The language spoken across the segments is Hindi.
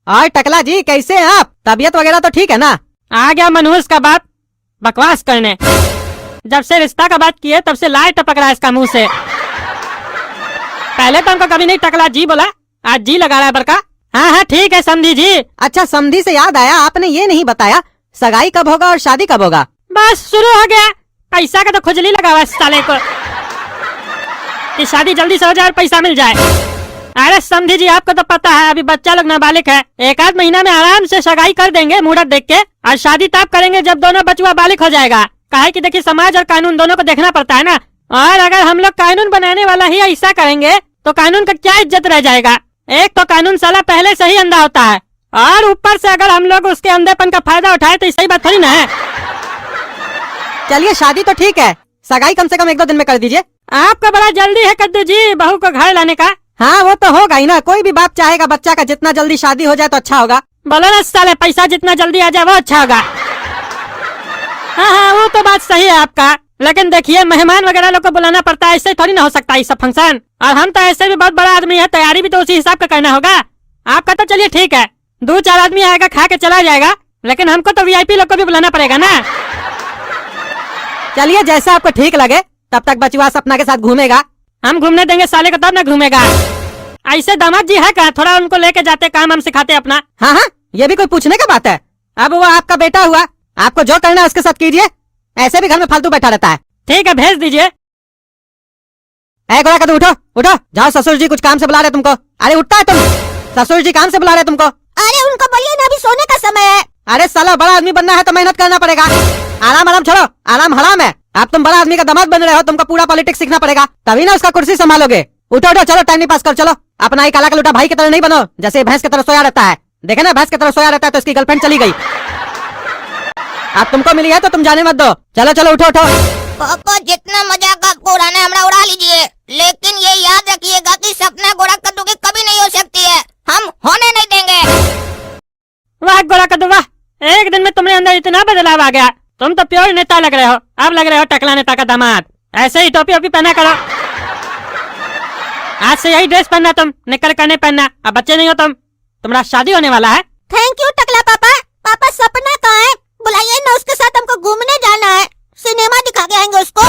और टकला जी कैसे हैं आप? तबीयत वगैरह तो ठीक है ना? आ गया मनहूस का बाप बकवास करने। जब से रिश्ता का बात किए तब से लाए टपक रहा है इसका मुंह से। पहले तो हमको कभी नहीं टकला जी बोला, आज जी लगा रहा है बड़का। हाँ हाँ ठीक है समधी जी। अच्छा समधी से याद आया, आपने ये नहीं बताया सगाई कब होगा और शादी कब होगा? बस शुरू हो गया। पैसा का तो खुजली लगा हुआ साले को कि शादी जल्दी से हो जाए और पैसा मिल जाए। अरे समधी जी आपको तो पता है अभी बच्चा लोग नाबालिग है, एक आध महीना में आराम से सगाई कर देंगे मुहूर्त देख के, और शादी तब करेंगे जब दोनों बचुआ बालिग हो जाएगा। काहे कि देखिए समाज और कानून दोनों को देखना पड़ता है ना। और अगर हम लोग कानून बनाने वाला ही ऐसा करेंगे तो कानून का क्या इज्जत रह जाएगा। एक तो कानून साला पहले से ही अंधा होता है, और ऊपर से अगर हम लोग उसके अंधेपन का फायदा उठाए तो सही बात थोड़ी ना है। चलिए शादी तो ठीक है, सगाई कम से कम 1-2 दिन में कर दीजिए। आपको बड़ा जल्दी है कद्दू जी बहू को घर लाने का। हाँ वो तो होगा ही ना, कोई भी बाप चाहेगा बच्चा का जितना जल्दी शादी हो जाए तो अच्छा होगा। बोलो ना साले पैसा जितना जल्दी आ जाए वो अच्छा होगा। हाँ हाँ वो तो बात सही है आपका, लेकिन देखिए मेहमान वगैरह लोग को बुलाना पड़ता है, ऐसे थोड़ी ना हो सकता है सब फंक्शन। और हम तो ऐसे भी बहुत बड़ा आदमी है, तैयारी भी तो उसी हिसाब का करना होगा। आपका तो चलिए ठीक है 2-4 आदमी आएगा खा के चला जाएगा, लेकिन हमको तो वीआईपी लोग को भी बुलाना पड़ेगा ना। चलिए जैसा आपको ठीक लगे, तब तक बचुआ सपना के साथ घूमेगा। हम घूमने देंगे साले को तब ना घूमेगा। ऐसे दामाद जी है क्या, थोड़ा उनको लेके जाते काम हम सिखाते अपना। हाँ हाँ ये भी कोई पूछने का बात है, अब वो आपका बेटा हुआ, आपको जो करना है उसके साथ कीजिए, ऐसे भी घर में फालतू बैठा रहता है। ठीक है भेज दीजिए। गोरा कदू उठो उठो, जाओ ससुर जी कुछ काम से बुला रहे तुमको। अरे उठता है तुम, ससुर जी काम से बुला रहे तुमको। अरे उनको बोलिए ना अभी सोने का समय है। अरे साला बड़ा आदमी बनना है तो मेहनत करना पड़ेगा, आराम आराम छोड़ो, आराम हराम है। अब तुम बड़ा आदमी का दामाद बन रहे हो, तुमको पूरा पॉलिटिक्स सीखना पड़ेगा, तभी ना उसका कुर्सी संभालोगे। उठो उठो चलो टाइम नहीं पास कर, चलो अपना ही काला कलूटा भाई की तरह नहीं बनो, जैसे भैंस की तरह सोया रहता है। देखे ना भैंस की तरह सोया रहता है तो इसकी गर्लफ्रेंड चली गई, अब तुमको मिली है तो तुम जाने मत दो। चलो चलो उठो उठो। पापा जितना मजाक आपको उड़ाना है हमरा उड़ा लीजिए, लेकिन ये याद रखिएगा कि सपना गोरा कद्दू की कभी नहीं हो सकती है, हम होने नहीं देंगे। वाह गोरा कद्दू वाह, एक दिन में तुम्हारे अंदर इतना बदलाव आ गया, तुम तो प्योर नेता लग रहे हो। अब लग रहे हो टकला नेता का दामाद। ऐसे ही टोपी ओपी पहना करो, आज से यही ड्रेस पहनना, तुम निकल कर नहीं पहनना। अब बच्चे नहीं हो तुम, तुम्हारा शादी होने वाला है। थैंक यू टकला पापा। पापा सपना कहाँ है, बुलाइए ना उसके साथ, हमको घूमने जाना है, सिनेमा दिखा के आएंगे उसको।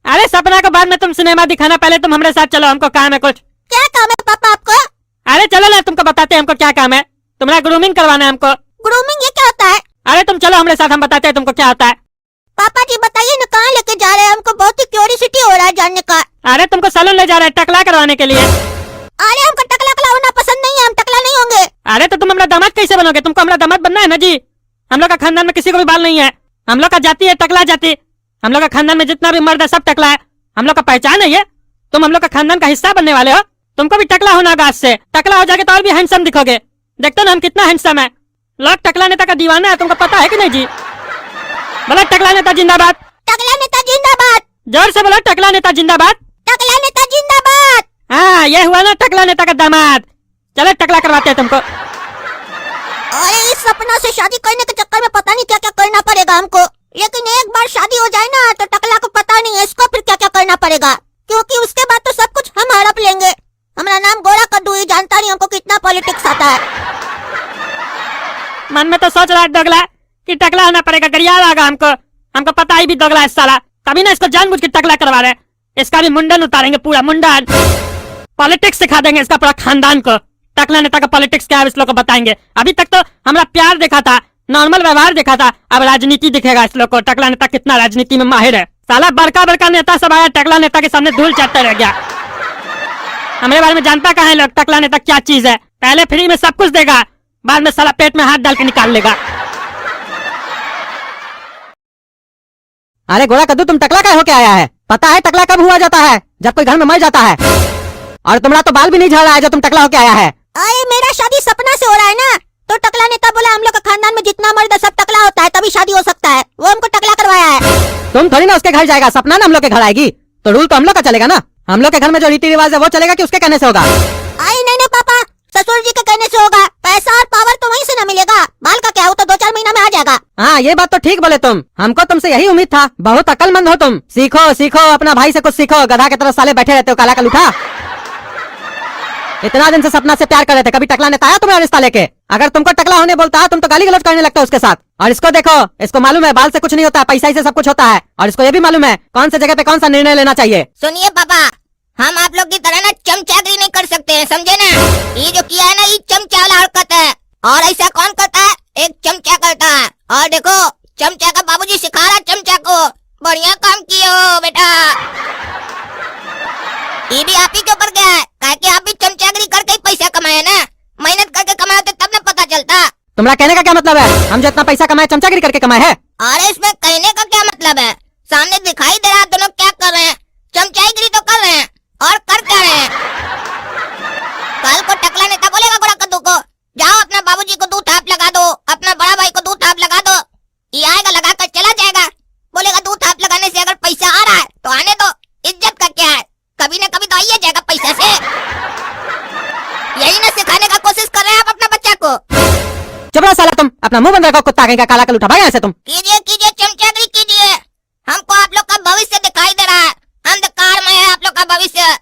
अरे सपना को बाद में तुम सिनेमा दिखाना, पहले तुम हमारे साथ चलो, हमको काम है कुछ। क्या काम है पापा आपको? अरे चलो ना तुमको बताते हैं हमको क्या काम है। तुम्हारा ग्रूमिंग करवाना है हमको। ग्रूमिंग ये क्या होता है? अरे तुम चलो हमारे साथ, हम बताते हैं तुमको क्या होता है। पापा जी बताइए ना कहाँ लेके जा रहे हैं, हमको बहुत ही क्यूरियोसिटी हो रहा है जानने का। अरे तुमको सैलून ले जा रहे हैं टकला करवाने के लिए। अरे हमको टकला होना पसंद नहीं है, हम टकला नहीं होंगे। अरे तो तुम हमारा दामाद कैसे बनोगे, तुमको हमारा दामाद बनना है ना जी। हम लोग का खानदान में किसी को भी बाल नहीं है, हम लोग का जाति है टकला जाति, हम लोग का खानदान में जितना भी मर्द है सब टकला है, हम लोग का पहचान है ये। तुम हम लोग का खानदान का हिस्सा बनने वाले हो, तुमको भी टकला होना होगा। आज से टकला हो जाके तो और भी हैंडसम दिखोगे। देखते ना हम कितना हैंडसम है, लोग टकला नेता का दीवाना है, तुमको पता है कि नहीं जी। बोलो टकला नेता जिंदाबाद। टकला नेता जिंदाबाद। जोर से बोलो टकला नेता जिंदाबाद। टकला नेता जिंदाबाद। हाँ ये हुआ ना टकला नेता का दामाद। चलो टकला करवाते हैं तुमको। अरे इस सपना से शादी करने के चक्कर में पता नहीं क्या क्या करना पड़ेगा हमको, लेकिन एक बार शादी हो जाए ना तो टकला को पता नहीं है इसको फिर क्या क्या करना पड़ेगा, क्योंकि उसके बाद तो सब कुछ हम हड़प लेंगे। हमारा नाम गोरा कद्दू, ही जानता नहीं हमको कितना पॉलिटिक्स आता है। मन में तो सोच रहा है दोगला कि टकला होना पड़ेगा, गरिया आगा हमको, हमको पता ही भी दोगला है साला, तभी ना इसको जानबूझ के टकला करवा रहे हैं। इसका भी मुंडन उतारेंगे, पूरा मुंडन, पॉलिटिक्स सिखा देंगे इसका पूरा खानदान को। टकला नेता का पॉलिटिक्स क्या है इस लोग को बताएंगे। अभी तक तो हमारा प्यार देखा था, नॉर्मल व्यवहार देखा था, अब राजनीति दिखेगा इस लोग को। टकला नेता कितना राजनीति में माहिर है साला, बड़का बड़का नेता सब आया, टकला नेता के सामने धूल चढ़ता रह गया। हमारे बारे में जानता कहाँ है लोग टकला नेता क्या चीज है। पहले फ्री में सब कुछ देगा, बाद में साला पेट में हाथ डाल के निकाल लेगा। अरे गोरा कद्दू तुम टकला क्या होके आया है? पता है टकला कब हुआ जाता है? जब कोई घर में मर जाता है। और तुम्हारा तो बाल भी नहीं झड़ रहा है जो तुम टकला होके आया है। अरे मेरा शादी सपना से हो रहा है ना, तो टकला नेता बोला हम लोग का खानदान में जितना मर्द है सब टकला होता है तभी शादी हो सकता है, वो हमको टकला करवाया है। तुम थोड़ी ना उसके घर जाएगा, सपना ना हम लोग के घर आएगी, तो रूल तो हम लोग का चलेगा ना। हम लोग के घर में जो रीति रिवाज है वो चलेगा कि उसके कहने से होगा? अरे नहीं पापा, ससुर जी के कहने से होगा, पैसा और पावर तो वहीं से ना मिलेगा, बाल का क्या हो तो 2-4 महीना में आ जाएगा। हाँ ये बात तो ठीक बोले तुम, हमको तुमसे यही उम्मीद था, बहुत अक्लमंद हो तुम। सीखो सीखो, अपना भाई से कुछ सीखो, गधा की तरह साले बैठे रहते हो काला कलूठा। इतना दिन से सपना से प्यार कर रहे थे, कभी टकला ने ताया तुम्हें रिश्ता लेके? अगर तुमको टकला होने बोलता तुम तो गाली गलौज करने लगता उसके साथ। और इसको देखो, इसको मालूम है बाल से कुछ नहीं होता, पैसा ही से सब कुछ होता है। और इसको ये भी मालूम है कौन सी जगह पे कौन सा निर्णय लेना चाहिए। सुनिए पापा, हम आप लोग की तरह ना चमचागिरी नहीं कर सकते हैं, समझे ना? ये जो किया है ना, ये चमचा वाला हरकत है। और ऐसा कौन करता है? एक चमचा करता है। और देखो, चमचा का बाबूजी सिखा रहा चमचा को। बढ़िया काम किए हो बेटा। ये भी आप ही के ऊपर गया है, काहे कि आप भी चमचागिरी करके ही पैसा कमाए ना। मेहनत करके कमाए थे तब ना पता चलता। तुम्हारा कहने का क्या मतलब है? हम जो इतना पैसा कमाए चमचागिरी करके कमाए है? अरे इसमें कहने का क्या मतलब है? सामने दिखाई दे रहा है दोनों क्या कर रहे हैं। चमचागिरी तो कर रहे हैं, और कर क्या रहे हैं? कल को टकला नेता बोलेगा गोरा कद्दू को, जाओ अपना बाबूजी को दूध थाप लगा दो, अपना बड़ा भाई को दूध थाप लगा दो। ये आएगा, लगा कर चला जाएगा। बोलेगा दूध थाप लगाने से अगर पैसा आ रहा है तो आने दो, इज्जत का क्या है? कभी न कभी तो आइए जाएगा पैसा से। यही ना सिखाने का कोशिश कर रहे हैं आप अपना बच्चा को। चुप रहो साला तुम, अपना मुंह बंद रखो कुत्ता कहीं का, काला कल उठा भाई यहाँ से तुम। कीजिए कीजिए चमचागिरी कीजिए, हमको आप लोग का भविष्य दिखाई दे रहा है। अंधकार में है आप लोग का भविष्य।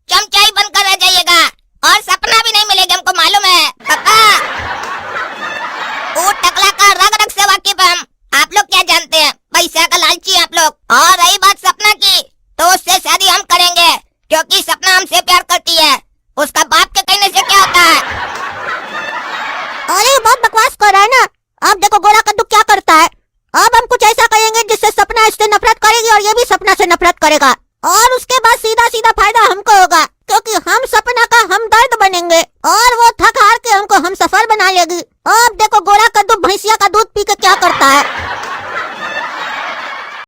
चमचाई बनकर रह जाइएगा, और सपना भी नहीं मिलेगा, हमको मालूम है पापा। वो टकला का रग रग से वाकिफ है हम। आप लोग क्या जानते हैं? पैसा का लालची आप लोग। और रही बात सपना की, तो उससे शादी हम करेंगे, क्योंकि सपना हमसे प्यार करती है। उसका बाप के कहने से क्या होता है? अरे बहुत बकवास कर रहा है ना। अब देखो गोरा कद्दू क्या करता है। अब हम कुछ ऐसा करेंगे जिससे सपना इससे नफरत करेगी और ये भी सपना से नफरत करेगा।